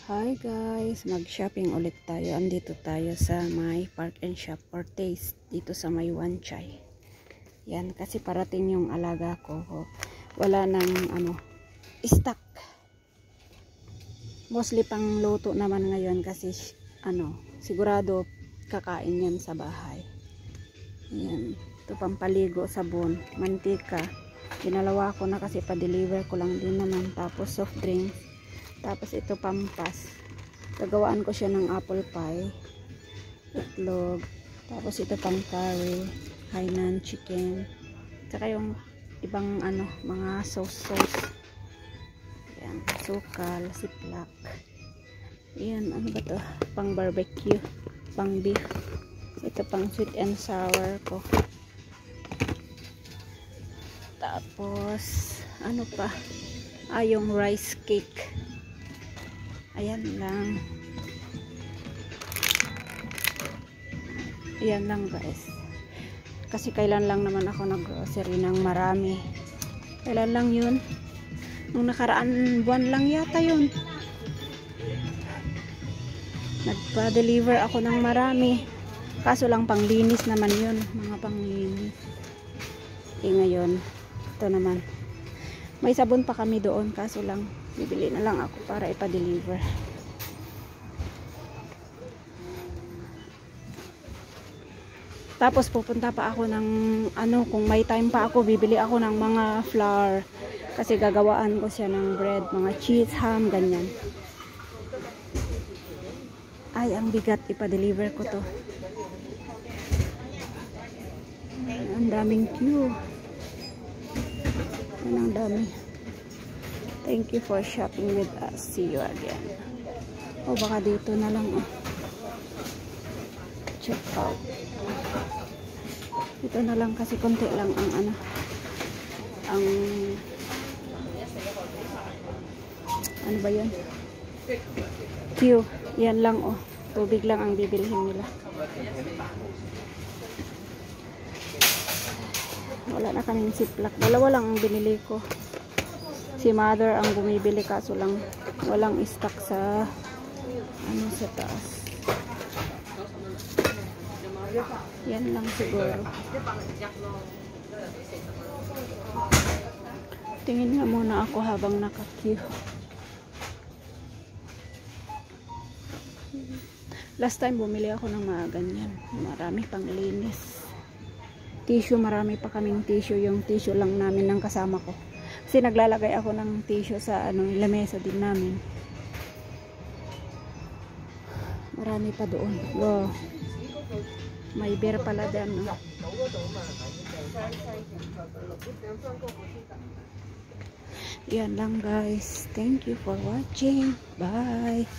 Hi guys, mag-shopping ulit tayo. Andito tayo sa may Park and Shop or Taste dito sa may Wan Chai. Yan, kasi parating yung alaga ko. Wala nang stock. Mostly pang luto naman ngayon kasi sigurado kakain yan sa bahay. Yan, ito pampaligo, sabon, mantika. Ginalawa ko na kasi pa-deliver ko lang din naman. Tapos soft drinks. Tapos ito pampas. Gagawaan ko siya ng apple pie, itlog. Tapos ito pang curry, Hainan chicken. Tsaka yung ibang mga sauce. Yan, sukal, siplak. Yan, ano ba to? Pang barbecue, pang beef. Ito pang sweet and sour ko. Tapos ano pa? Yung rice cake. Ayan lang. Ayan lang guys. Kasi kailan lang naman ako nag-grocery ng marami. Kailan lang yun? Nung nakaraan buwan lang yata yun. Nagpa-deliver ako ng marami. Kaso lang panglinis naman yun. Mga panglinis. Ngayon, ito naman. May sabon pa kami doon. Kaso lang, bibili na lang ako para ipa-deliver. Tapos pupunta pa ako ng kung may time pa ako, bibili ako ng mga flour. Kasi gagawaan ko siya ng bread, mga cheese, ham, ganyan. Ay, ang bigat, ipa-deliver ko to. Ay, ang daming queue. Yan ang dami. Thank you for shopping with us. See you again. Baka dito na lang. Check out. Ito na lang kasi konti lang ang ano ba yun? Q. Yan lang tubig lang ang bibilhin nila. Wala na kaming siplak. Dalawa lang ang binili ko. Si mother ang bumibili kaso lang walang stock sa sa taas. Yan lang siguro. Tingin nga muna ako habang naka-queue. Last time bumili ako ng mga ganyan. Marami pang linis. Tissue, marami pa kaming tissue. Yung tissue lang namin ng kasama ko. Kasi naglalagay ako ng tissue sa lamesa din namin. Marami pa doon. Wow. May beer pala din. Yan lang guys. Thank you for watching. Bye.